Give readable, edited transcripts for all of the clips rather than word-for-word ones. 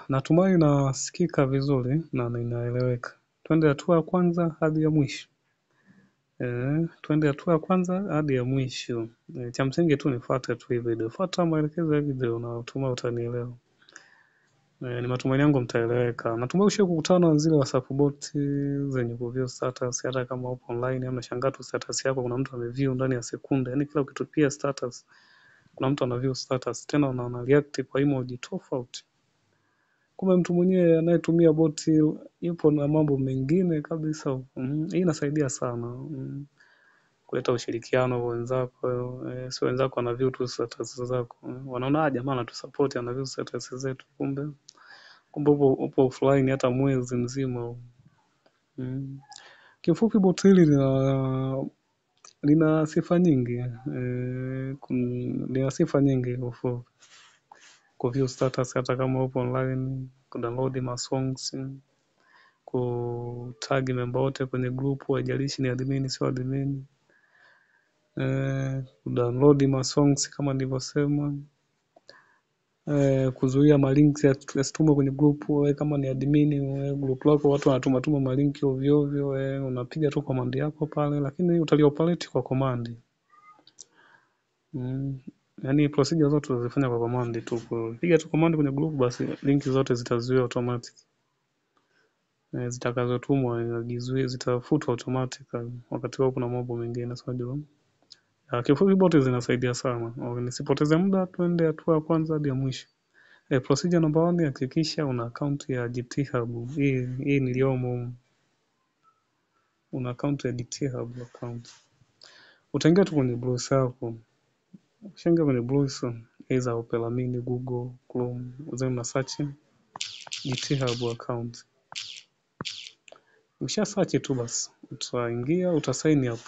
Natumai nasikika vizuri na ninaeleweka. Twende hatua ya kwanza hadi ya mwisho. Twende hatua ya kwanza hadi ya mwisho. Cha msingi tu nifuate tu hii video. Fuata maelekezo ya video na natumai utanielewa. Ni matumaini yangu mtaeleweka. Natumai ushawahi kukutana na zile WhatsApp bot zenye kuview status hata kama upo online, ama shangaa tu status yako kuna mtu ameview ndani ya sekunde. Yaani kila ukitupia status kuna mtu anaview status, tena ana react kwa emoji tofauti. Kumbe mtu mwenyewe anayetumia boti yupo na mambo mengine kabisa. Hii inasaidia sana kuleta ushirikiano kwa wenzako. Si wenzako wana view tu status zako, wanaona jamaa anatusupport ana view status zetu, kumbe upo offline hata mwezi mzima. Kifupi boti hili lina sifa nyingi. Lina sifa nyingi kuview status hata kama upo online, kudownload masongs, kutag member wote kwenye group, haijalishi ni admin sio admin, kudownload masongs kama nilivyosema, kuzuia malinks yasitumwe kwenye group. Wewe kama ni admin group lako watu wanatuma malinki ovyo ovyo, unapiga tu command yako pale, lakini utalioperate kwa command. Yaani procedure zote utazifanya kwa command tu. Piga tu command kwenye group, basi linki zote zitazuiwa automatic. Zitakazotumwa zitafutwa automatically wakati wao kuna mambo mengine unajua. Kifupi boti zinasaidia sana. Nisipoteze muda, twende hatua ya kwanza hadi ya mwisho. Procedure number 1, hakikisha una account ya GitHub. Hii niliyomo. Una account ya GitHub account. Utaingia tu kwenye browser yako. Ukishaingia kwenye browser, either Opera Mini, Google Chrome, then una search GitHub account. Ukisha search tu basi, utaingia, utasign up.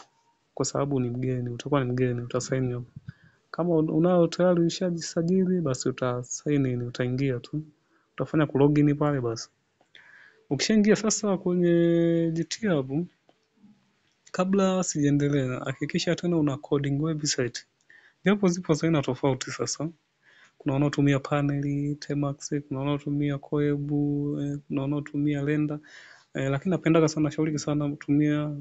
Kwa sababu ni mgeni, utakuwa ni mgeni, utasign up. Kama unao tayari ushajisajili, basi utasign in, utaingia tu. Utafanya kulogin pale basi. Ukishaingia sasa kwenye GitHub, kabla sijaendelea, hakikisha tena una coding website. Japo zipo za aina tofauti sasa. Kuna wanaotumia Panel, Temax, kuna wanaotumia Koebu, kuna wanaotumia Lenda. Lakini napendaga sana, shauri sana kutumia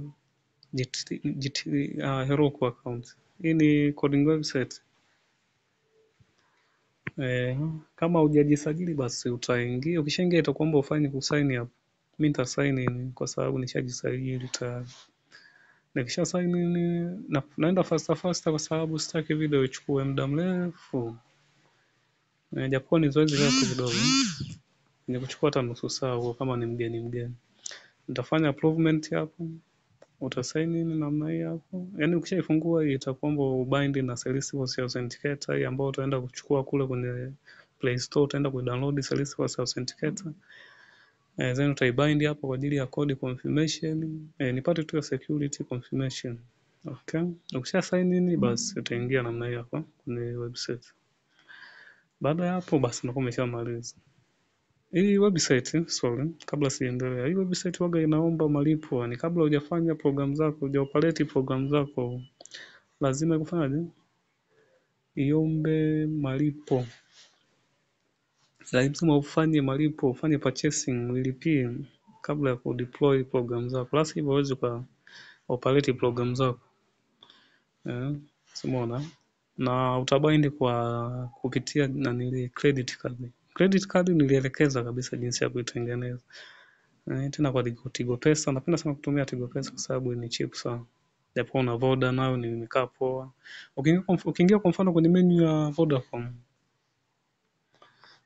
Heroku account. Hii ni coding website. Kama hujajisajili basi utaingia. Ukishaingia itakuomba ufanye kusign up. Mimi nita sign in kwa sababu nishajisajili tayari. Nikisha sign in naenda fast kwa sababu sitaki video ichukue muda mrefu. Japo ni zoezi refu kidogo. Ni kuchukua hata nusu saa kama ni mgeni. Nitafanya improvement hapo. Utasign in namna hii hapo. Yaani ukishaifungua itakuomba ubind na Salesforce Authenticator hii ambayo utaenda kuchukua kule kwenye Play Store, utaenda kudownload Salesforce Authenticator. Then utaibind hapo kwa ajili ya code confirmation. Nipate tu ya security confirmation. Okay. Ukisha sign in basi utaingia namna hii hapa kwenye website. Baada ya hapo basi unakuwa umeshamaliza. Hii website, kabla siendelea, hii website waga inaomba malipo. Ni kabla hujafanya program zako, hujaoperate program zako, lazima kufanyaje? Iombe malipo. Lazima ufanye malipo, ufanye purchasing, ulipie kabla ya kudeploy program zako. La sivyo huwezi operate program zako. Umeona? Na utabind kwa kupitia credit card. Credit card nilielekeza kabisa jinsi ya kuitengeneza. Tena kwa Tigo Pesa, napenda sana kutumia Tigo Pesa kwa sababu ni cheap sana. Japo na Voda nayo nimekaa poa. Ukiingia kwa mfano kwenye menu ya Vodacom.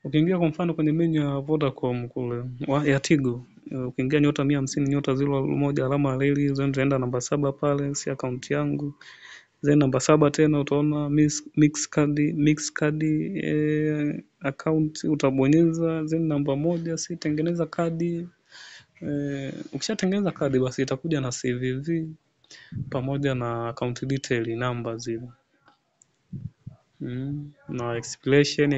Ukiingia kwa mfano kwenye menu ya Vodacom kule ya Tigo, ukiingia *150*01 alama ya reli, then utaenda namba 7 pale, si account yangu. Then namba 7 tena utaona mix card account, utabonyeza, then namba 1 si tengeneza kadi. Ukishatengeneza kadi basi itakuja na CVV pamoja na account detail namba zile. Na expiration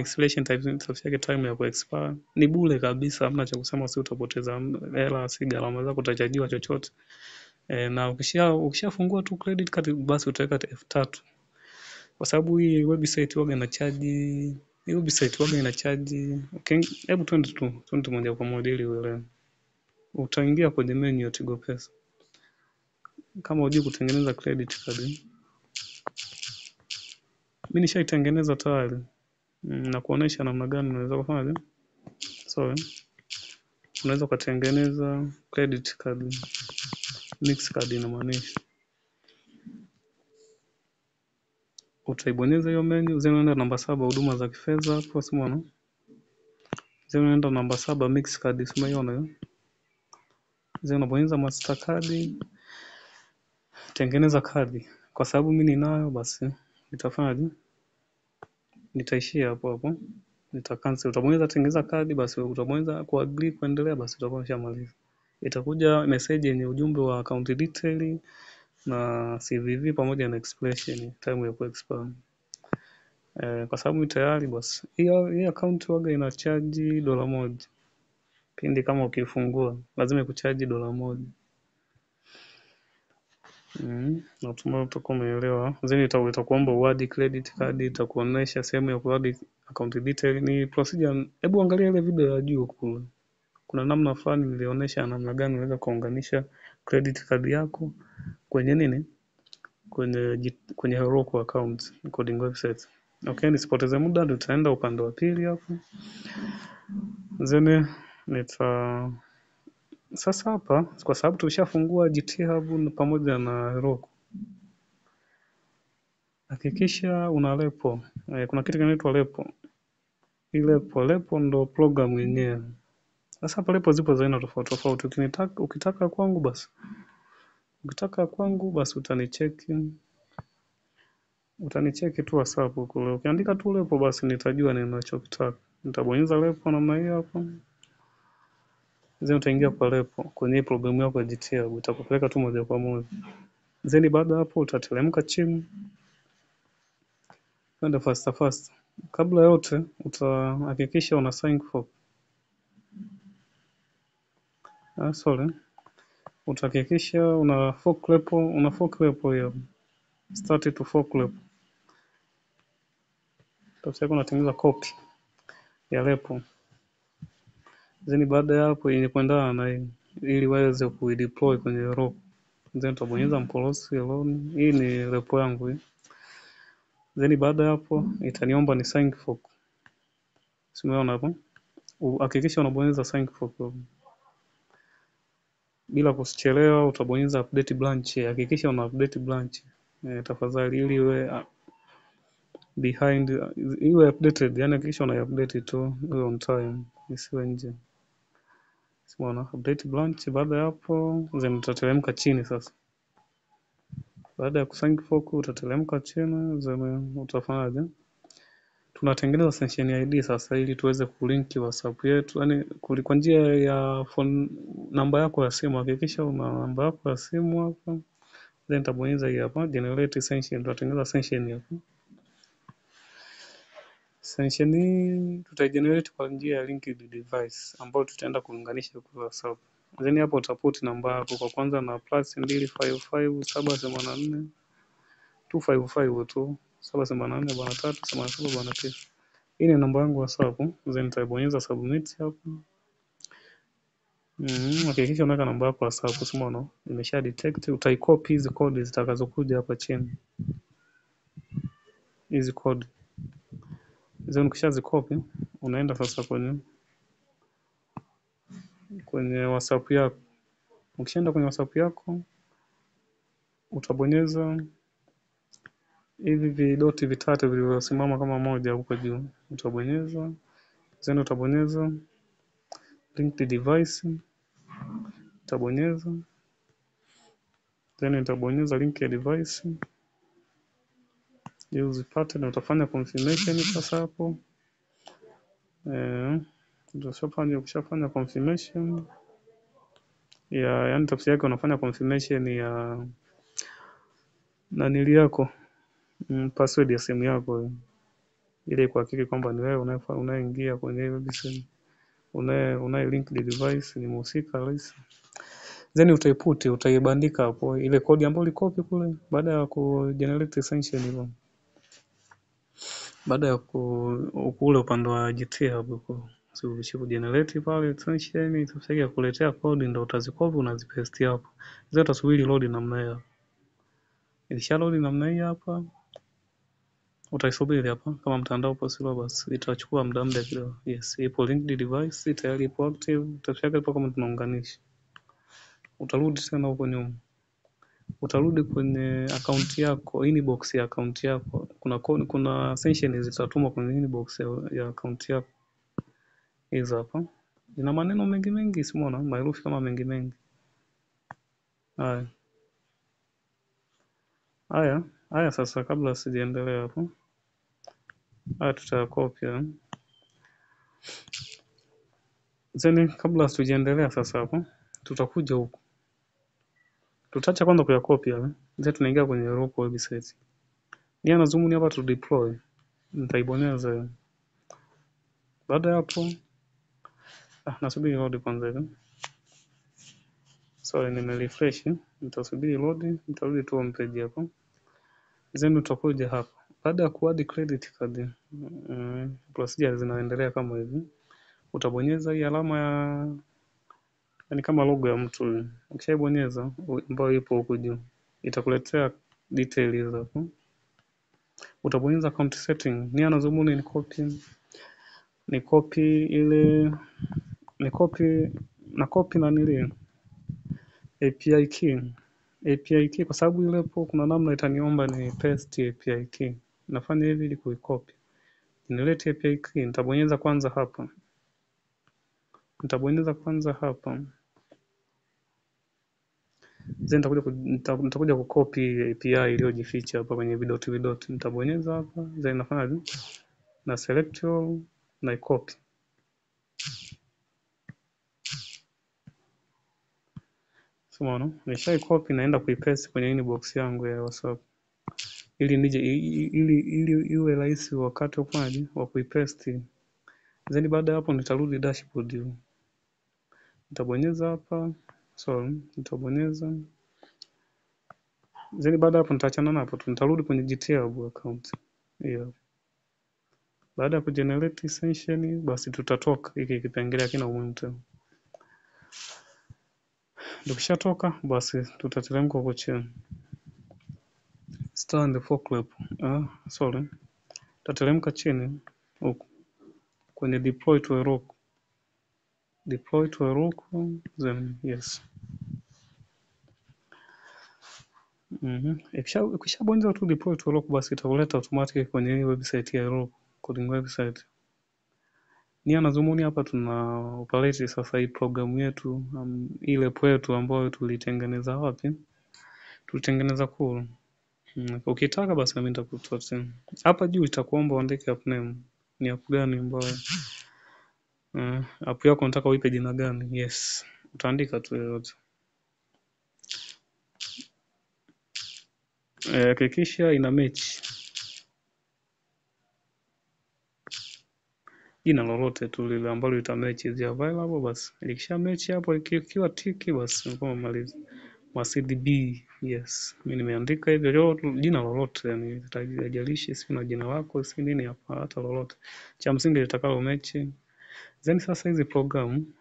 time ya kuexpire ni bure kabisa, hamna cha kusema si utapoteza hela, si gharama zako utachajiwa chochote. Na ukishafungua tu credit card basi utaweka 3000, kwa sababu hii website huwa inachaji Hiyo website waga inachaji. Okay, hebu twende moja kwa moja ili uelewe. Utaingia kwenye menu ya Tigo Pesa. Kama hujui kutengeneza credit card, mimi nishaitengeneza tayari. Na kuonesha namna gani unaweza kufanya. So, unaweza kutengeneza credit card, mix card inamaanisha. Utaibonyeza hiyo menu, then unaenda namba 7 huduma za kifedha hapo umeona. Then unaenda namba 7 mix card umeona hiyo. Then unabonyeza Mastercard, tengeneza kadi. Kwa sababu mimi ninayo basi nitafanyaje? Nitaishia hapo hapo. Cancel. Utabonyeza tengeneza kadi basi utabonyeza ku agree kuendelea basi utakuwa umeshamaliza. Itakuja message yenye ujumbe wa account detail na CVV pamoja na expiration time ya kuexpire. Kwa sababu tayari basi hii account waga ina charge $1 pindi kama ukifungua lazima ikucharge $1. Natumai utakuwa umeelewa. Then itakuomba uadi credit card, itakuonesha sehemu ya kuadi account detail. Ni procedure. Hebu angalia ile video ya juu kule. Kuna namna fulani nilionyesha namna gani unaweza kuunganisha credit card yako kwenye nini? Kwenye Heroku account coding website. Okay, nisipoteze muda tutaenda upande wa pili hapo. Then sasa hapa kwa sababu tulishafungua GT Hub pamoja na Heroku. Hakikisha una repo. Kuna kitu kinaitwa repo. Ile repo ndo program yenyewe. Sasa hapa repo zipo za aina tofauti tofauti. Ukitaka kwangu basi utanicheki tu WhatsApp kule. Ukiandika tu repo basi nitajua ninachokitaka. Nitabonyeza repo namna hiyo hapo. Then utaingia kwa repo kwenye programu yako ya GT Hub, itakupeleka tu moja kwa moja. Then baada hapo utateremka chini. Kwenda fast. Kabla yote utahakikisha una sign for. Utahakikisha una fork repo hiyo. Start to fork repo. Tafsiri unatengeneza copy ya repo. Then baada ya hapo yenye kuendana na hii ili waweze kuideploy kwenye Heroku. Then utabonyeza mpolosi alone. Hii ni repo yangu hii. Then baada ya hapo itaniomba ni sign fork. Umeona hapo? Hakikisha unabonyeza sign fork. Bila kuchelewa utabonyeza update branch. Hakikisha una update branch. Tafadhali ili iwe updated, yani hakikisha una update tu iwe on time, isiwe nje. Umeona update branch. Baada ya hapo then utateremka chini sasa. Baada ya kusign fork utateremka chini then utafanyaje? Tunatengeneza session ID sasa ili tuweze kulink WhatsApp yetu, yani kwa njia ya phone namba yako ya simu. Hakikisha una namba yako ya simu hapa. Then tabonyeza hii hapa generate session, tutatengeneza session hapa. Session hii tutaigenerate kwa njia ya linked device ambayo tutaenda kuunganisha kwa WhatsApp. Then hapo utaput namba yako kwa kwanza na +255 784 tu 784 hii ni namba yangu WhatsApp. Then nitabonyeza submit hapo. Hakikisha unaweka namba yako WhatsApp. Umeona imesha detect. Utaicopy hizi code zitakazokuja hapa chini. Hizi code then ukishazicopy unaenda sasa kwenye WhatsApp yako. Ukishaenda kwenye WhatsApp yako utabonyeza hivi vidoti vitatu vilivyosimama kama moja huko juu. Utabonyeza then utabonyeza linked device. Utabonyeza then utabonyeza linked device ili uzipate na utafanya confirmation sasa hapo. Ukishafanya confirmation yani tafsiri yake unafanya confirmation ya nanili yako, password ya simu yako ili kuhakiki kwamba ni wewe unaingia kwenye hiyo website, unaye link device ni mhusika halisi. Then utaibandika hapo ile kodi ambayo ulikopi kule baada ya ku generate session hiyo. baada ya kule upande wa GitHub huko generate pale extension itakusaidia kuletea code, ndio utazikopi unazipaste hapo. Hizo utasubiri load namna hiyo. Ikisha load namna hii hapa utaisubiri hapa, kama mtandao upo slow basi itachukua muda kidogo. Yes, ipo linked device tayari ipo active, utacheka ipo kama tunaunganisha. Utarudi tena huko nyuma. Utarudi kwenye account yako, inbox ya account yako. Kuna session zitatumwa kwenye inbox ya account yako. Hizo hapa. Ina maneno mengi mengi, simuona maherufi kama mengi mengi. Haya sasa, kabla sijaendelea hapo. Haya tutakopi. Zeni, kabla sijaendelea sasa hapo, tutakuja huku. Tutaacha kwanza kuyakopi hapa. Then tunaingia kwenye local website. Nia na zoom hapa tu deploy. Nitaibonyeza. Baada ya hapo nasubiri load kwanza hivi. Sorry, nimerefresh. Nitasubiri load, nitarudi tu home page hapo. Then utakuja hapa. Baada ya kuadd credit card, procedure zinaendelea kama hivi. Utabonyeza hii alama ya yani kama logo ya mtu. Ukishabonyeza ambayo ipo huko juu, itakuletea details hapo. Utabonyeza account setting. Nia na zumuni ni copy ile na nili API key kwa sababu ilepo kuna namna itaniomba ni paste API key. Nafanya hivi ili kuicopy. Nilete API key, nitabonyeza kwanza hapa. Then nitakuja kucopy API iliyojificha hapa kwenye vidoti. Nitabonyeza hapa, then nafanya na select all na copy. Umeona? Nisha copy naenda kuipaste kwenye inbox yangu ya WhatsApp. Ili iwe rahisi wakati wa kuipaste. Then baada hapo nitarudi dashboard. Nitabonyeza hapa. Nitabonyeza. Then baada hapo nitaachana napo, nitarudi kwenye GitHub account. Hiyo. Baada ya kugenerate session basi tutatoka, hiki kipengele hakina umuhimu tena. Tukishatoka basi tutateremka huko chini. Start the forklift. Tutateremka chini huko kwenye deploy to Heroku. Then yes. Ukishabonyeza tu deploy to Heroku basi itakuleta automatic kwenye website ya Heroku, coding website. Nia na dhumuni hapa tuna operate sasa hii programu yetu ile yetu ambayo tulitengeneza wapi? Tulitengeneza cool. Ukitaka basi mimi nitakutoa. Hapa juu itakuomba uandike app name. Ni app gani ambayo app yako unataka uipe jina gani? Yes. Utaandika tu yote. Hakikisha ina match. Jina lolote tu lile ambalo lita match is available basi. Ikisha match hapo ikiwa tiki basi kama maliza. MaCDB, yes. Mimi nimeandika hivyo jina lolote, yani itajalishi si na jina lako si nini hapa, hata lolote. Cha msingi litakalo mechi. Then sasa hizi programu.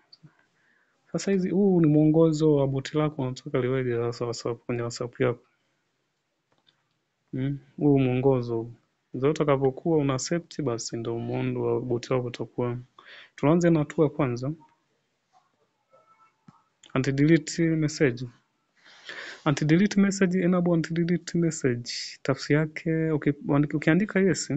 Sasa hizi huu ni mwongozo wa boti lako unataka liweje sasa kwenye WhatsApp yako. Huu mwongozo. Zote utakapokuwa una set basi ndio muundo wa boti lako utakuwa. Tuanze na hatua kwanza. Anti-delete message. Anti-delete message, enable anti-delete message. Tafsiri yake, ukiandika yes.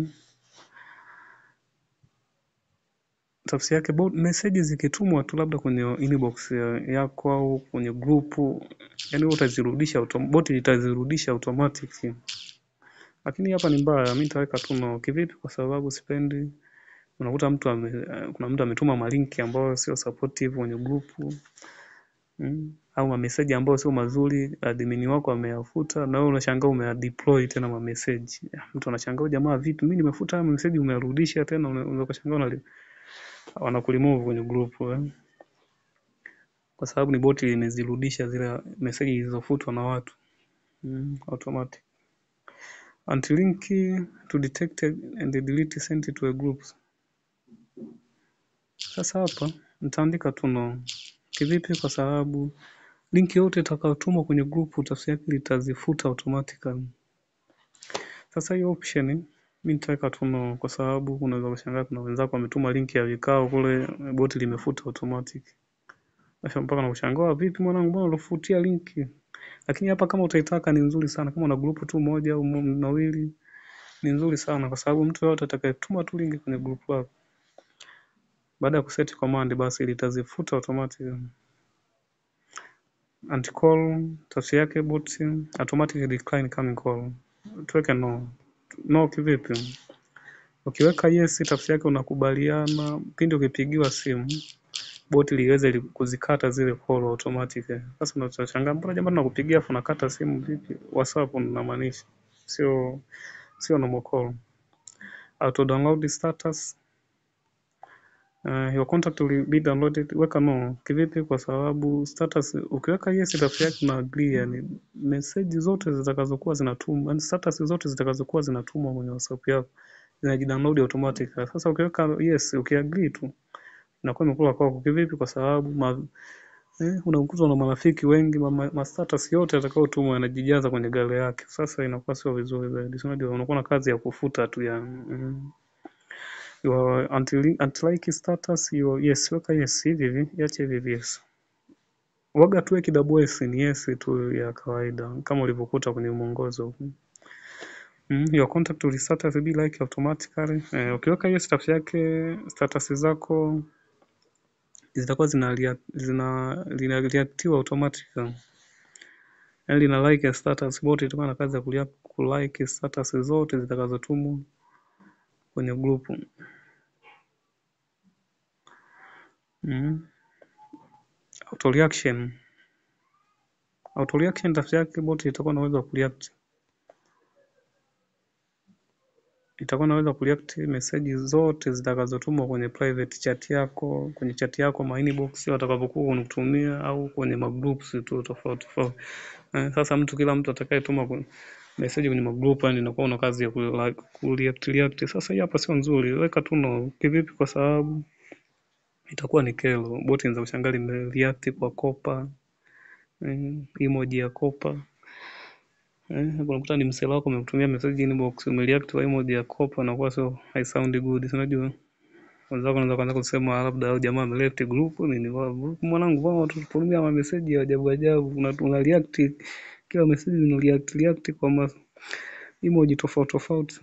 Tafsiri yake, message zikitumwa tu labda kwenye inbox yako au kwenye grupu, yani utazirudisha, bot itazirudisha automatic. Lakini hapa ni mbaya, mimi nitaweka tu no. Kivipi? Kwa sababu sipendi unakuta kuna mtu ametuma malinki ambayo sio supportive kwenye grupu. Au message ambayo sio mazuri, admin wako ameyafuta na wewe unashangaa umeyadeploy tena message. Mtu anashangaa jamaa vipi mimi nimefuta message umerudisha tena, unakashangaa wanakulimove kwenye group kwa sababu ni bot imezirudisha zile message zilizofutwa na watu automatic. Anti-link to detect and delete sent to a group. Sasa hapa nitaandika tu no. Kivipi? Kwa sababu linki yote itakayotumwa kwenye group tafsiri yake litazifuta automatically. Sasa hiyo option mimi nitaweka tu no, kwa sababu unaweza kushangaa kuna wenzako wametuma linki ya vikao kule, bot limefuta automatic. Sasa mpaka na kushangaa vipi mwanangu, mbona ulifutia linki? Lakini hapa kama utaitaka ni nzuri sana, kama una group tu moja au mawili ni nzuri sana, kwa sababu mtu yote atakayetuma tu linki kwenye group lako baada ya kuset command basi litazifuta automatic. Anti-call tafsiri yake bot automatic decline coming call. Tuweke no. No kivipi? Ukiweka yes tafsiri yake unakubaliana pindi ukipigiwa simu bot liweze kuzikata zile call automatic. Sasa unachoshangaa, mbona jamani nakupigia afu nakata simu vipi? WhatsApp unamaanisha, sio normal call. Auto download status. Your contact will be downloaded. Weka no. Kivipi? Kwa sababu status ukiweka yes tafsiri yake una agree, yani message zote zitakazokuwa zinatumwa, yani status zote zitakazokuwa zinatumwa kwenye WhatsApp yako zinajidownload automatic. Sasa ukiweka yes, ukiagree tu inakuwa imekula kwako. Kivipi? Kwa sababu unakutwa na marafiki wengi, status yote yatakayotumwa yanajijaza kwenye gari yake. Sasa inakuwa sio vizuri zaidi. Unajua unakuwa na kazi ya kufuta tu ya your anti-like status, your yes, weka yes hivi, iache hivi yes. Waga tuweke double s ni yes tu ya kawaida kama ulivyokuta kwenye mwongozo. Your contact will status be like automatically. Ukiweka yes tafsiri yake status zako zitakuwa zinareactiwa automatically. Yani lina like status bot itakuwa na kazi ya kulike status zote zitakazotumwa kwenye group. Auto reaction tafsiri yake bot itakuwa na uwezo wa kureact. Itakuwa naweza kureact message zote zitakazotumwa kwenye private chat yako, kwenye chat yako ma inbox watakapokuwa unatumia au kwenye magroups tu tofauti. Sasa kila mtu atakayetuma message kwenye magroup yani inakuwa na kazi ya kureact. Sasa hii hapa sio nzuri. Weka tu no. Kivipi? Kwa sababu itakuwa ni kero. Bot inaweza kushangaa imereact kwa kopa, emoji ya kopa. Unakuta ni msela wako umekutumia message inbox umereact kwa emoji ya kopa na kwa sio hai sound good. Unajua wenzako wanaweza kuanza kusema labda au jamaa ameleft group nini mwanangu, wao watutumia ma message ya ajabu ajabu, una react kila message una react kwa emoji tofauti.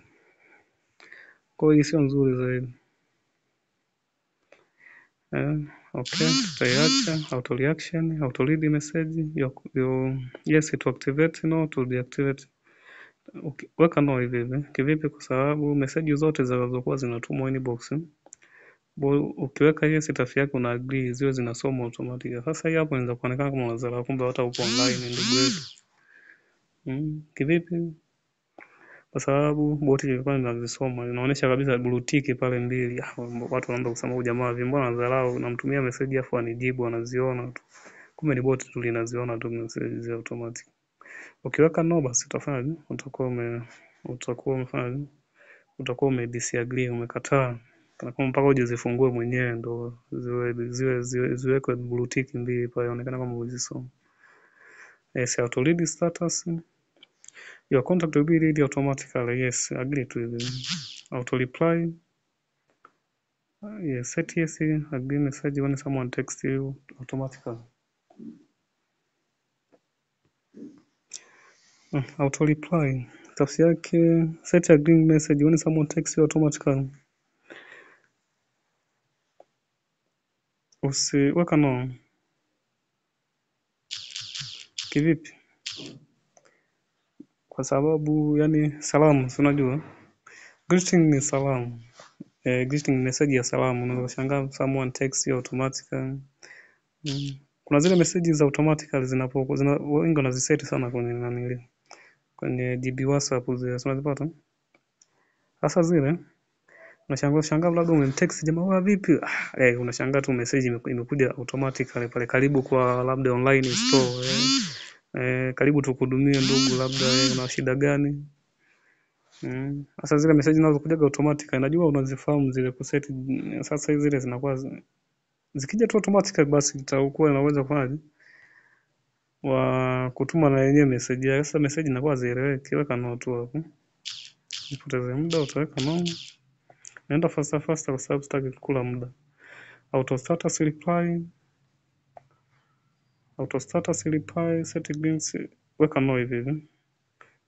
Kwa hiyo sio nzuri zaidi. Okay, tutaiacha auto reaction, auto read message, yes to activate, no to deactivate. Okay, weka no hivi. Kivipi? Kwa sababu message zote zinazokuwa zinatumwa inbox ukiweka yes tafsiri yake una agree ziwe zinasomwa automatic. Sasa hii hapo inaweza kuonekana kama unazala, kumbe hata uko online ndugu yetu. Kivipi? Kwa sababu bot ilikuwa inazisoma, inaonyesha kabisa blue tick pale mbili. Watu wanaanza kusema huyu jamaa mbona anadharau, namtumia message afu anijibu anaziona tu. Kumbe ni bot tu linaziona tu message za automatic. Ukiweka no basi utafanya utakuwa umedisagree, umekataa. Kana kama mpaka uje zifungue mwenyewe ndo ziwekwe blue tick mbili pale inaonekana kama umezisoma. Yes, auto read status. Your contact will be read automatically. Yes, agree to it. Auto reply. Yes, set yes, agree message when someone texts you automatically. Auto reply tafsiri yake set agree message when someone texts you automatically. Usiweka no. Kivipi? Kwa sababu yani salamu, unajua greeting ni salamu. Greeting message ya salamu, unaweza kushangaa someone texts you automatically. Kuna zile message za automatically wengi wanaziset sana kwenye GB WhatsApp zile unazipata. Sasa zile unashangaa labda umemtext jamaa vipi? Unashangaa tu message imekuja automatically pale, karibu kwa labda online store. Karibu tukuhudumie ndugu, labda una shida gani? Sasa zile message nazo kuja automatic, najua unazifahamu zile kuset. Sasa zile zinakuwa zikija tu automatic, basi itakuwa inaweza kufanya wa kutuma na yenyewe message yake. Sasa message inakuwa zieleweki, weka no tu hapo, usipoteze muda, utaweka no. Naenda faster kwa sababu sitaki kukula muda. Auto status reply settings, weka no hivi.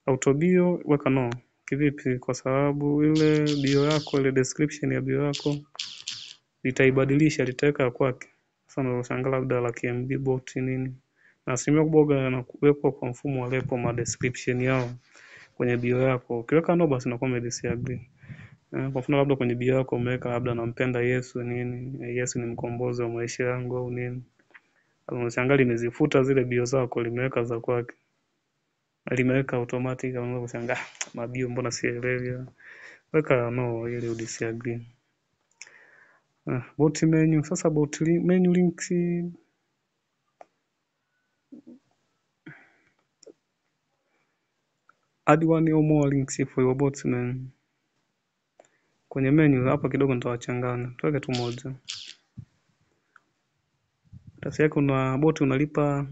Auto bio weka no. Kivipi? Kwa sababu ile bio yako, ile description ya bio yako litaibadilisha, litaweka kwake. Sasa unashangaa labda la KMB bot nini, na asilimia kubwa na kuwekwa kwa mfumo wa repo ma description yao kwenye bio yako. Ukiweka no, basi inakuwa umedisagree. Kwa mfano labda kwenye bio yako umeweka labda nampenda Yesu nini, Yesu ni mkombozi wa maisha yangu au nini, unashangaa limezifuta zile bio zako, limeweka za kwake, limeweka automatic. Unaweza kushangaa mabio mbona sielewi. Weka no ili udisagree. Bot menu. Sasa bot menu links, add one or more links for your bot menu. Kwenye menu hapa kidogo nitawachanganya, tuweke tu moja. Tafsiri yake una bot unalipa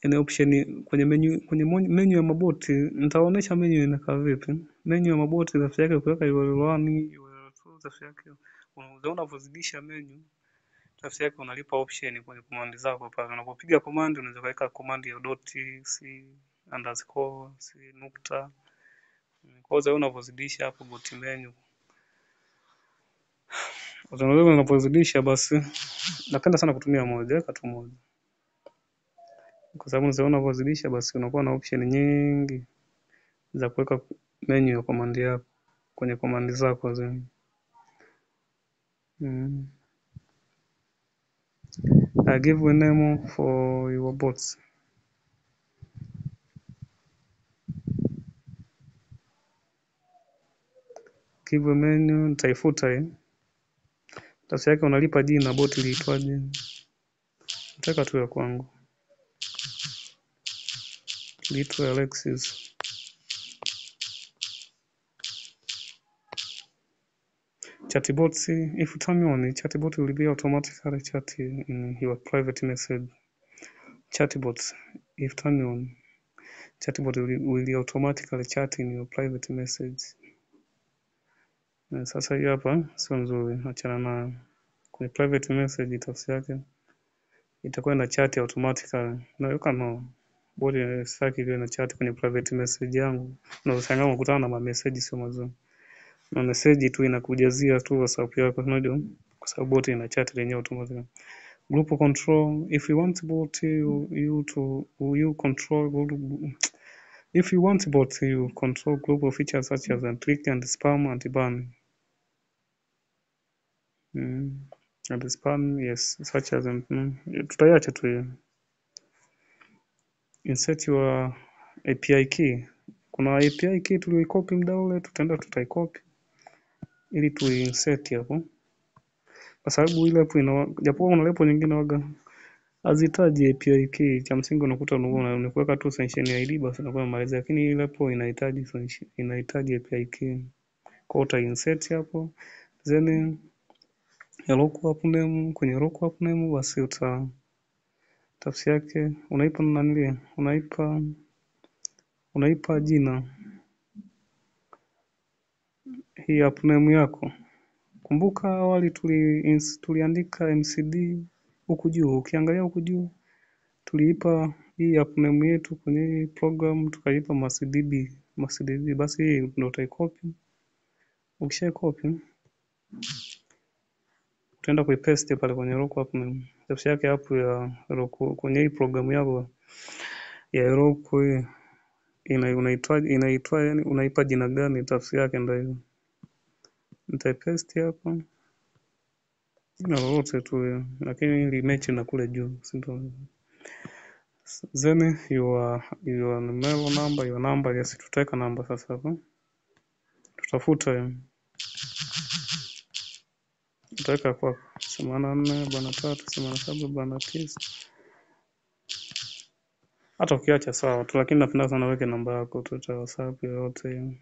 ina option kwenye menu ya maboti. Nitaonyesha menu inakaa vipi. Menu ya maboti tafsiri yake kuweka URL1, URL2, tafsiri yake unapozidisha menu, tafsiri yake unalipa option kwenye command zako pale. Unapopiga command unaweza kuweka command ya .c _ c nukta. Kwa hiyo unapozidisha hapo bot menu, unapozidisha basi, napenda sana kutumia moja, weka tu moja. Kwa sababu unapozidisha basi unakuwa na option nyingi za kuweka menu ya command yako kwenye command zako zile. Give a name for your bots. Give a menu, nitaifuta hii. Tafsiri yake unalipa jina bot liitwaje. Nataka tu ya kwangu, liitwa Alexis. Chatbots, if you turn on chatbot will be automatically chat in your private message. Chatbots, if turn on, chatbot will automatically chat in your private message. Sasa hii hapa sio nzuri, achana nayo. Kwenye private message tafsiri yake itakuwa ina chat automatically. Naweka no. Bot sitaki iwe na chat kwenye private message yangu. Na ushangaa unakutana na message sio mazuri. Na message tu inakujazia tu WhatsApp yako, unajua, kwa sababu bot ina chat yenyewe automatically. Group control, if you want bot you control group features such as click and spam and ban. And spam, yes, such as tutaiacha tu hiyo. Insert your API key. Kuna API key tulioikopi muda ule, tutaikopi ili tuinsert hapo. Kwa sababu ile hapo japokuwa kuna lepo nyingine waga hazihitaji API key, cha msingi unakuta ni kuweka tu session ID basi unakuwa umaliza, lakini ile hapo inahitaji API key. Kwa uta insert hapo, then ya lookup name, kwenye lookup name basi tafsiri yake unaipa jina hii app name yako. Kumbuka awali tuliandika MCD huku juu, ukiangalia huku juu tuliipa hii app name yetu kwenye program tukaipa MassDB, basi hii ndio utaikopi. Ukishaikopi utaenda kuipaste pale kwenye lookup name. Tafsiri yake hapo ya kwenye hii program yako ya lookup inaitwa yani unaipa jina gani, tafsiri yake ndio hiyo. Nitaipaste hapa jina lolote tu, lakini ili match na kule juu, si ndio? Then your mail number, your number, yes, tutaweka namba sasa hapa. Tutafuta tutaweka kwa 84 bana 3 87 bana 9. Hata ukiacha sawa tu, lakini napenda sana weke namba yako tu ya WhatsApp yoyote.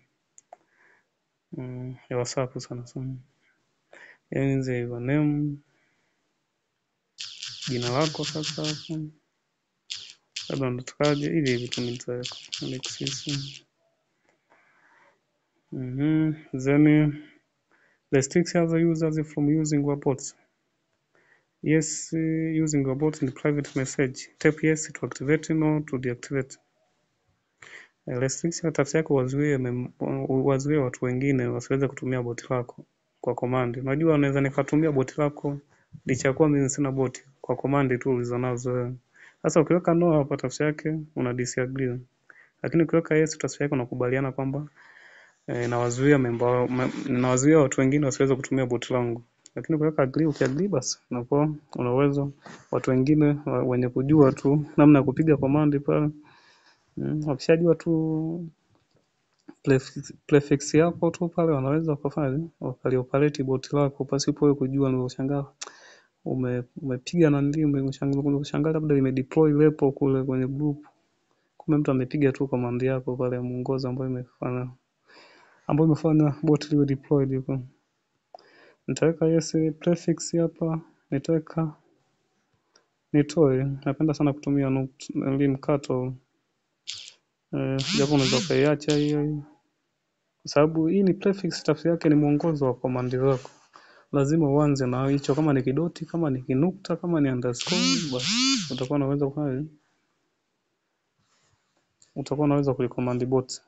Ya WhatsApp sana sana. Yaani hivyo name, jina lako sasa hapo. Labda unatakaje hivi vitu nitaweka. Alexis. Then restricts other users from using robots. Yes, using robots in private message. Tap yes to activate, no to deactivate. Restricts tafsiri yako wazuie watu wengine wasiweze kutumia bot lako kwa command. Unajua unaweza nikatumia bot lako licha ya kuwa mimi sina bot kwa command tu ulizonazo wewe. Sasa ukiweka no hapa tafsiri yake una disagree. Lakini ukiweka yes tafsiri yake unakubaliana kwamba nawazuia watu wengine wasiweze kutumia bot langu. Lakini ukiweka agree, ukiagree basi unakuwa una uwezo watu wengine wenye kujua tu namna ya kupiga command pale. Wakishajua tu prefix yako tu pale wanaweza wakafanya wakalioperate bot lako pasipo wewe kujua. Ndio ushangaa umepiga na ndio umeshangaa labda limedeploy repo kule kwenye group, kumbe mtu amepiga tu command yako pale muongozo ambayo imefanya bot liwe deployed huko. Nitaweka yes prefix hapa, nitaweka nitoe. Napenda sana kutumia mkato japo unaweza ukaiacha hiyo kwa sababu hii ni prefix, tafsiri yake ni mwongozo wa command zako. Lazima uanze na hicho, kama ni kidoti, kama ni kinukta, kama ni underscore, basi utakuwa unaweza kufanya, utakuwa unaweza kuicommand bot.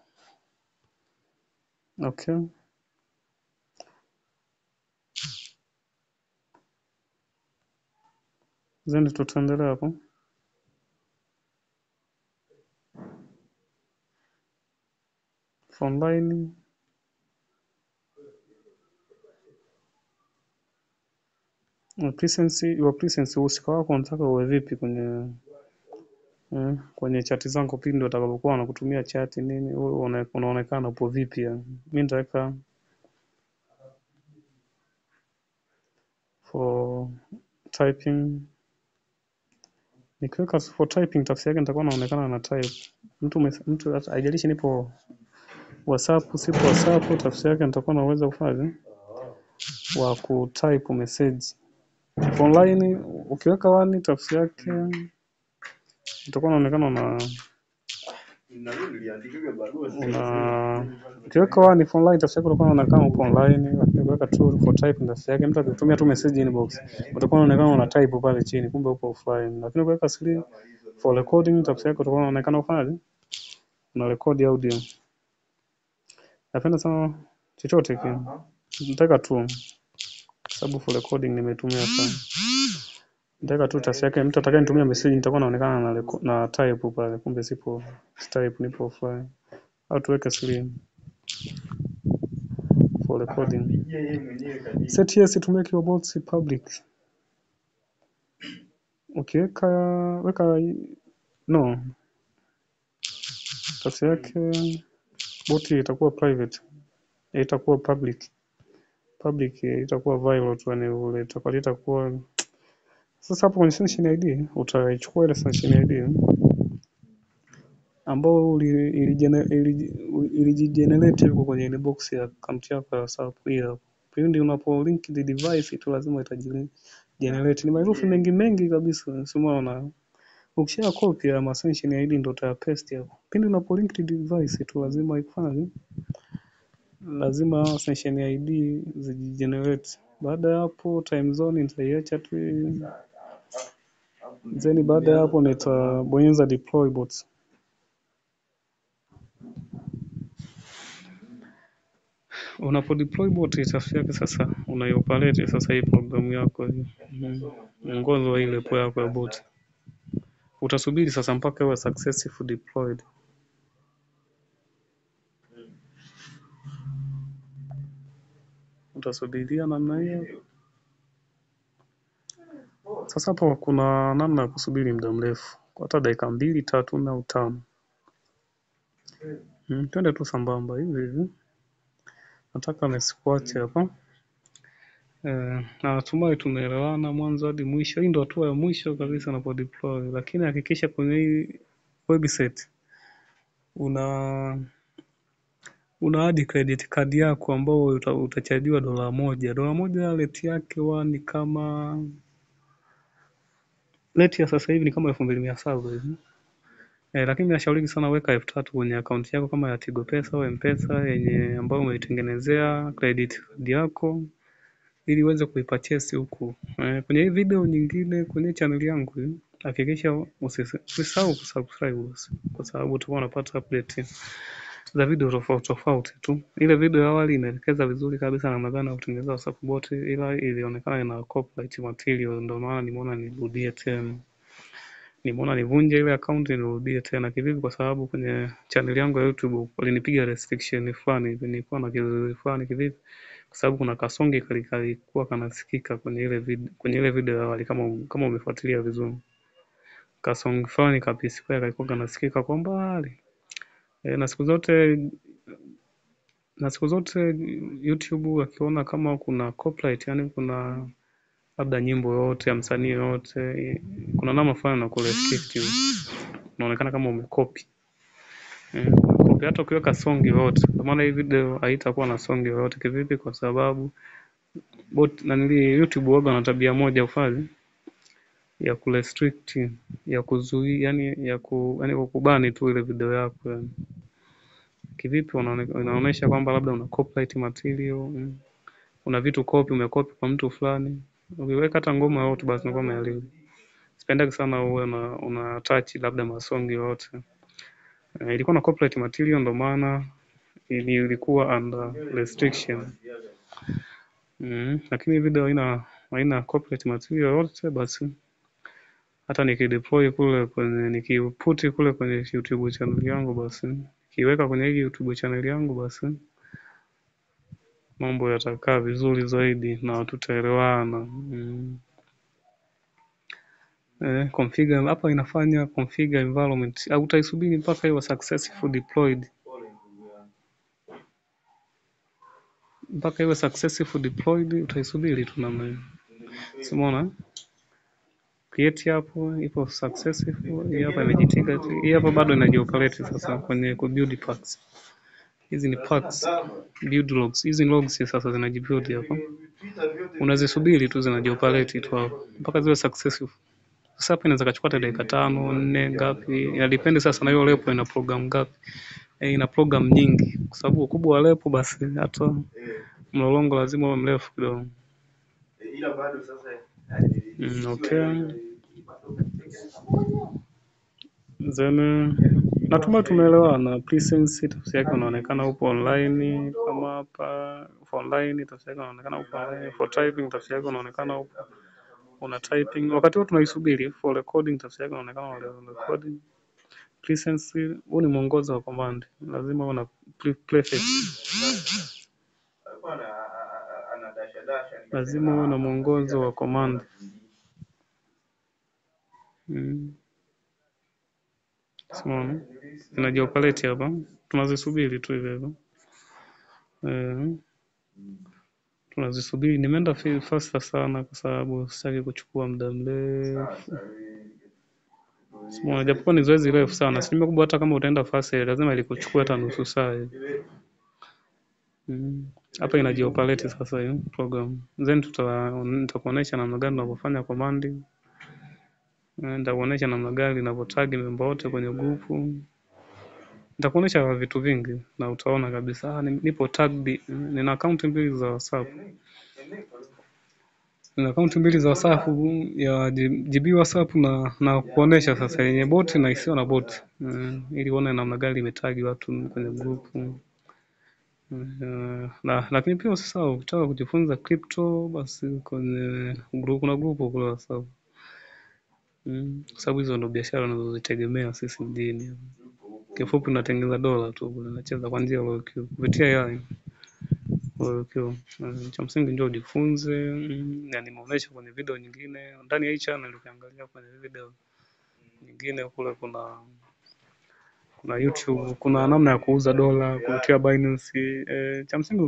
Okay, then tutaendelea hapo. Online presence, usika wako unataka uwe vipi kwenye chati zangu pindi watakapokuwa wanakutumia chati nini, wewe unaonekana upo vipi yani. Mimi nitaweka for typing. Nikiweka for typing tafsiri yake nitakuwa naonekana na type. Mtu haijalishi nipo WhatsApp, sipo WhatsApp, tafsiri yake nitakuwa na uwezo kufanya wa kutype message. Online ukiweka wani tafsiri yake utakuwa unaonekana ukiweka wani for online tafsiri yake utakuwa unaonekana upo online. Ukiweka tu for typing tafsiri yake mtu akitumia tu message inbox utakuwa unaonekana una type pale chini kumbe upo offline. Lakini ukiweka screen for recording tafsiri yake utakuwa unaonekana ufanye una record audio. Napenda sana chochote kile. Nitaweka tu sababu for recording nimetumia sana. Nitaweka tu tafsiri yake mtu atakayenitumia message nitakuwa naonekana na type pale kumbe sipo type, nipo offline. Au tuweke screen for recording. Set yes to make your bots public. Ukiweka weka no, tafsiri yake bot itakuwa private, itakuwa public. Public itakuwa viral tu, yani ule itakuwa sasa. Hapo kwenye session ID utaichukua ile session ID ambao ilijigenerate huko kwenye inbox ya account yako ya WhatsApp hiyo. Pindi unapo link the device tu lazima itajigenerate. Ni maherufi mengi kabisa. Umeona? Ukisha copy ya session ID ndio utapaste hapo. Pindi unapo link the device tu lazima ifanye, lazima session ID zijigenerate. Baada ya hapo time zone nitaiacha tu. Then baada ya hapo nitabonyeza deploy bots. Unapo deploy bot tafsiri yake sasa unaioperate sasa hii programu yako mwongozo wa ile po yako ya bot. Utasubiri sasa mpaka iwe successful deployed. Utasubiria namna hiyo. Sasa hapo kuna namna ya kusubiri muda mrefu, kwa hata dakika 2, 3 au 5. Twende tu sambamba hivi. Nataka nisikuache hapa. Natumai tumeelewana mwanzo hadi mwisho. Hii ndio hatua ya mwisho kabisa unapo deploy, lakini hakikisha kwenye hii website una una hadi credit card yako ambao utachajiwa $1. $1 rate yake ni kama rate ya sasa hivi ni kama 2700 hivi. Lakini nashauri sana weka 3000 kwenye akaunti yako kama ya Tigo Pesa au M-Pesa yenye ambayo umeitengenezea credit card yako ili uweze kuipurchase huku. Kwenye hii video nyingine kwenye channel yangu hii, hakikisha usisahau kusubscribe kwa sababu utakuwa unapata update za video tofauti tofauti tu. Ile video ya awali inaelekeza vizuri kabisa namna gani ya kutengeneza WhatsApp bot, ila ilionekana ina copyright material, ndio maana nimeona nirudie tena. Nimeona nivunje ile account nirudie tena. Kivipi? Kwa sababu kwenye channel yangu ya YouTube walinipiga restriction fulani, nilikuwa na kizuizi fulani. Kivipi? Kwa sababu kuna kasongi kalikuwa kanasikika kwenye ile video ya awali, kama umefuatilia vizuri. Kasongi fulani kabisa kalikuwa kanasikika kwa mbali. Na siku zote YouTube wakiona kama kuna copyright, yani kuna labda nyimbo yote ya msanii yote, kuna namna fulani na kurestrict, unaonekana kama umekopi. Hata ukiweka song yote, kwa maana hii video haitakuwa na song yoyote. Kivipi? Kwa sababu YouTube waga na tabia moja ufanye ya kurestrict, ya kuzuia, yani kukubani tu ile video yako yani. Kivipi? Unaonesha kwamba labda una copyright material, una vitu umekopi kwa mtu fulani. Ukiweka hata ngoma yote basi ngoma ya leo. Sipendagi sana uwe una touch labda masongi yote. Ilikuwa na copyright material, ndio maana ilikuwa under restriction. Lakini video haina copyright material yote, basi hata nikideploy kule nikiput kule kwenye YouTube channel yangu, basi nikiweka kwenye hii YouTube channel yangu, basi mambo yatakaa vizuri zaidi na tutaelewana. Configure hapa inafanya configure environment, au utaisubiri mpaka iwe successful deployed. Mpaka iwe successful deployed utaisubiri tu namna hiyo. Umeona? Create hapo ipo successful, hii hapa imejitinga, hii hapa bado inajioperate sasa kwenye build packs. Hizi ni packs, build logs. Hizi logs sasa zinajibuild hapo. Unazisubiri tu zinajioperate tu hapo mpaka ziwe successful. Sasa hapa inaweza kuchukua hata dakika 5, 4 ngapi. Ina depend sasa na hiyo repo ina program ngapi. Ina program nyingi kwa sababu ukubwa wa repo basi hata mlolongo lazima uwe mrefu kidogo. Ila bado sasa okay. Natumai tumeelewana. Presence tafsiri yake unaonekana upo online, kama hapa for online tafsiri yake unaonekana upo online, for typing tafsiri yake unaonekana upo una typing. Wakati wote tunaisubiri for recording tafsiri yake unaonekana una recording. Presence huu ni mwongozo wa command, lazima una prefix. Lazima uwe na mwongozo wa command. Simona inajioperate hapa, tunazisubiri tu hivyo. Tunazisubiri. Nimeenda faster sana kwa sababu sitaki kuchukua muda mrefu. Simona japokuwa ni zoezi refu sana, si nimekubwa hata kama utaenda fast lazima ilikuchukua hata nusu saa hivi. Hapa inajioperate sasa hiyo program. Then nitakuonesha namna gani unavyofanya command. Nitakuonesha namna gani ninavyotag member wote kwenye group. Nitakuonesha vitu vingi na utaona kabisa nipo tagged. Nina account mbili za WhatsApp. Nina account mbili za WhatsApp, ya GB WhatsApp na kuonesha sasa yenye bot na isiyo na bot. Ili uone namna gani imetag watu kwenye group. Lakini pia usisahau ukitaka kujifunza crypto basi kwenye kuna group kwa WhatsApp. Kwa sababu hizo ndio biashara tunazozitegemea sisi mjini. Kifupi unatengeneza dola tu, unacheza kwa njia ya kupitia AI. Cha msingi ndio ujifunze, na nimeonyesha kwenye video nyingine ndani ya hii channel. Ukiangalia kwenye video nyingine kule kuna YouTube, kuna namna ya kuuza dola kupitia Binance. Cha msingi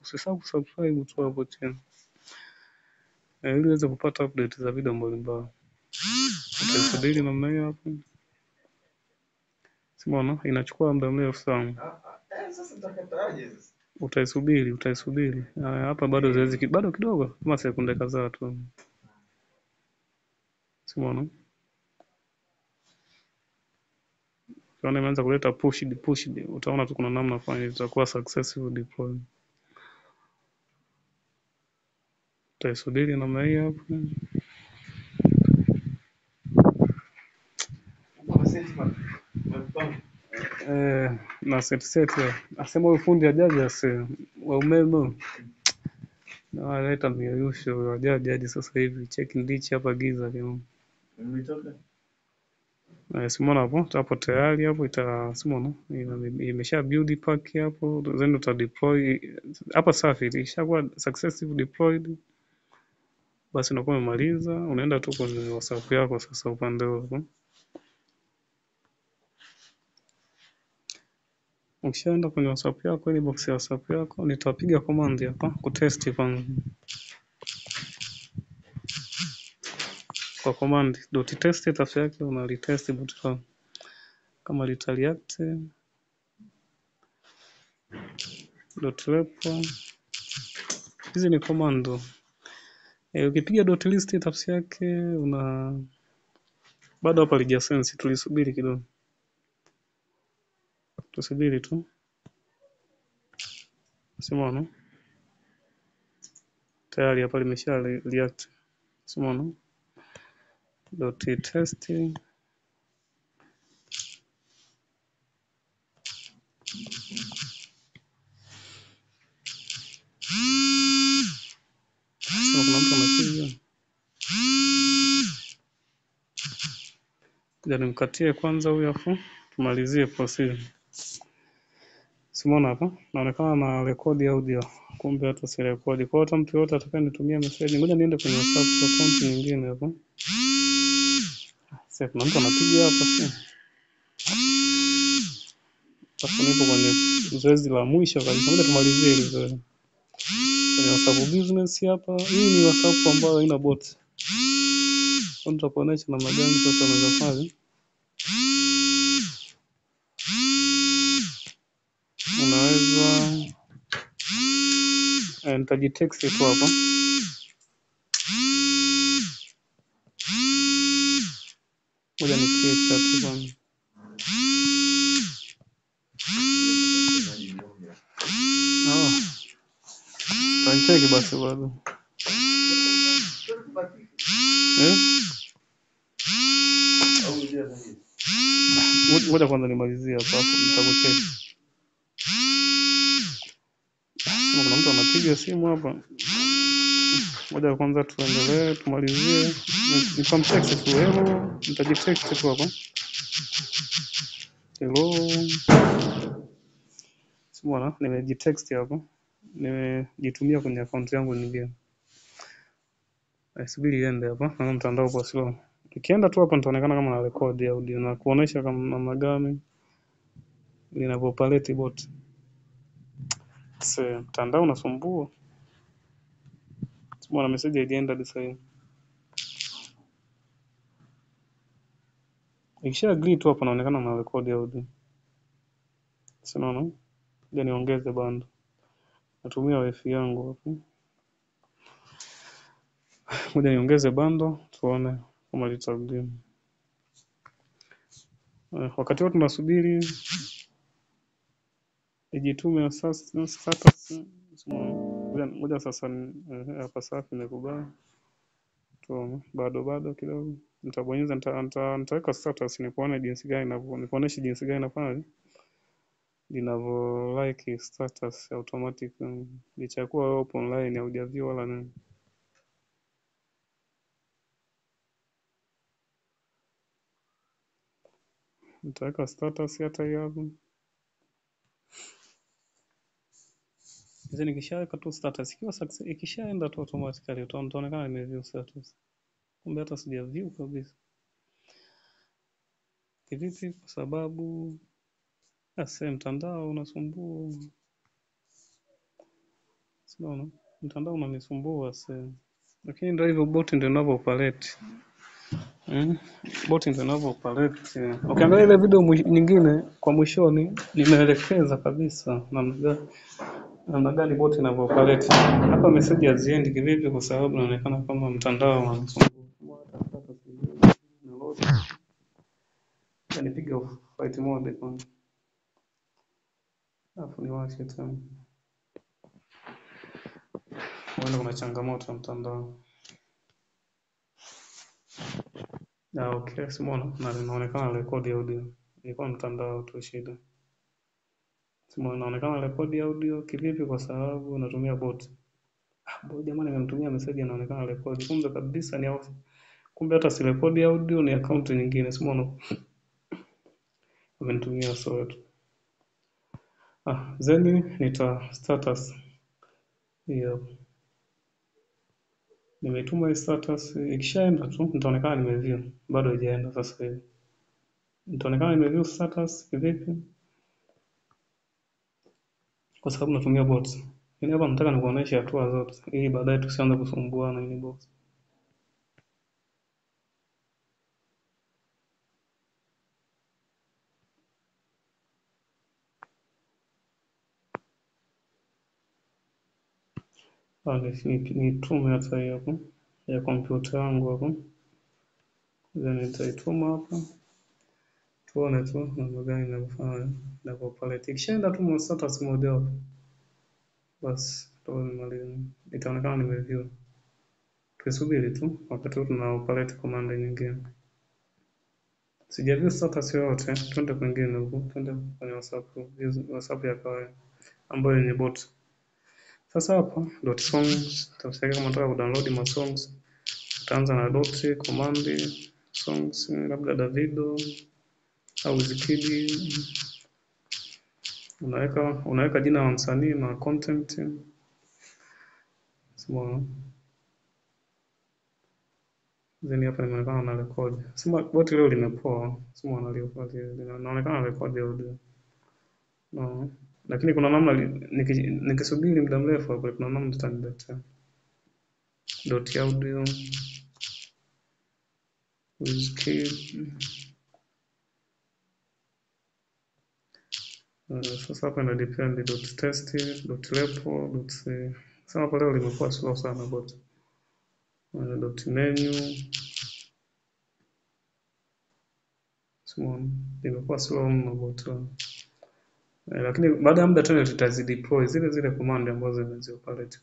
usisahau kusubscribe tu hapo chini ili uweze kupata update za video mbalimbali. Utasubiri namna hiyo hapo. Umeona? Inachukua muda mrefu sana. Sasa nitakataje sasa? Utaisubiri. Hapa bado zoezi bado kidogo, kama sekunde kadhaa tu. Umeona? Kama imeanza kuleta push, utaona tu kuna namna fulani itakuwa successful deploy. Utaisubiri namna hii hapo. Na set asema huyu fundi ajaje wa umeme na analeta mieyusho wajaji sasa hivi check ndichi hapa giza leo. Simona hapo tayari hapo simona imesha build pack hapo then uta deploy hapa safi ishakuwa successful deployed. Basi unakuwa umemaliza unaenda tu kwenye WhatsApp yako sasa upande huo. Ukishaenda kwenye WhatsApp yako ile box ya WhatsApp yako nitapiga command hapa kutest kwanza. Kwa command .test tafsiri yake una retest bootcamp. Kama react .repo hizi ni command. Ukipiga .list tafsiri yake una bado hapa lijasense tulisubiri kidogo. Tusubiri tu. Simona. Tayari hapa limesha react. Simona. .test kuna mtu anapiga. Jana nimkatie kwanza huyu afu tumalizie procedure. Simona hapa naonekana na rekodi audio kumbe hata si rekodi. Kwa hiyo mtu yote atakayenitumia message ngoja niende kwenye WhatsApp account nyingine hapa. Sasa kuna mtu anapiga hapa sasa. Sasa nipo kwenye zoezi la mwisho kabisa. Ngoja tumalizie hili zoezi. Kwenye WhatsApp business hapa. Hii ni WhatsApp ambayo haina bot. Nitakuonesha namna gani sasa unaweza fanya. Unaweza nitajitext tu hapa. Ngoja ni create chat kwanza. Tancheki basi bado. Ngoja kwanza nimalizie hapa hapo nitakucheki. Kuna mtu anapiga simu hapa. Ngoja kwanza tuendelee tumalizie. Nitamtext tu hello, nitajitext tu hapa. Hello. Simona, nimejitext hapa. Nimejitumia kwenye account yangu nyingine. Subiri iende hapa na mtandao kwa slow. Ikienda tu hapa nitaonekana kama na record audio na kuonesha kama namna gani linavyopaleti bot. Sasa mtandao unasumbua. Simona message haijaenda hadi sasa. Ikisha agree tu hapa naonekana na record audio. Sinaona? Ngoja niongeze bando. Natumia wifi yangu hapo. Ngoja niongeze bando tuone kama litarudia. Wakati wote tunasubiri ijitume sasa status. Ngoja sasa hapa safi nimekubali. Tuone bado kidogo. Nitabonyeza nitaweka status nikuone jinsi gani nikuoneshe jinsi gani nafanya. Linavyo like status automatic licha kuwa upo online haujaviwa wala nini. Nitaweka status hata hiyo hapo. Sasa nikishaweka tu status ikiwa success ikishaenda tu automatically utaonekana nimeview status. Kumbe hata sijaview kabisa. Kivipi? Kwa sababu sasa mtandao unasumbua. Sinaona mtandao unanisumbua sasa. Lakini ndio hivyo bot ndio inavyo operate. Boti ndio inavyo operate. Ukiangalia ile video nyingine kwa mwishoni nimeelekeza kabisa namna gani boti inavyo operate. Hapa message haziendi kivipi kwa sababu inaonekana kama mtandao unasumbua. Nipiga flight mode kwanza. Alafu niwashe tena. Huenda kuna changamoto ya mtandao. Okay, simuona na inaonekana rekodi audio. Ilikuwa mtandao tu shida. Simuona inaonekana rekodi audio kivipi kwa sababu natumia bot. Bot jamani nimemtumia message inaonekana rekodi. Kumbe kabisa ni off. Kumbe hata si rekodi audio ni account nyingine. Simuona. Amenitumia sote. Zeni nita status. Hiyo. Nimetuma hii status ikishaenda tu nitaonekana nimeview. Bado haijaenda sasa hivi. Nitaonekana nimeview status kivipi? Kwa sababu natumia bots. Yaani hapa nataka nikuoneshe hatua zote ili baadaye tusianze kusumbuana na bots. Nitume hata hiyo hapo ya kompyuta yangu hapo. Then nitaituma hapa. Tuone tu namna gani inavyofanya na kuoperate. Ikishaenda tu status mode hapo. Basi itaonekana nimeview. Tusubiri tu wakati huu tuna operate command nyingine. Sijaview status yoyote, twende kwingine huko, twende kwenye WhatsApp ya kawaida ambayo ni bot. Sasa hapa .songs tutasema kama nataka kudownload ma songs. Tutaanza na dot command songs labda Davido au Wizkid. Unaweka jina la msanii na content. Sawa. Then hapa inaonekana na record. Sema bot leo limepoa. Sema na record. Inaonekana record audio. No. Lakini kuna namna nikisubiri muda mrefu hapo kuna namna nitaniletea. .audio Wizkid. Sasa hapa ina depend .test, .repo, sasa hapo leo limekuwa slow sana bot. .menu. Simon limekuwa slow mno bot. Lakini baada ya muda tena tutazideploy zile command ambazo zimezioperate.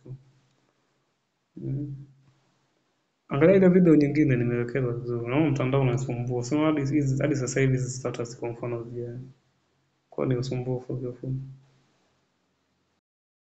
Angalia ile video nyingine nimewekeza vizuri. Naona mtandao unasumbua. Sema hadi sasa hivi status kwa mfano kwa ni usumbufu.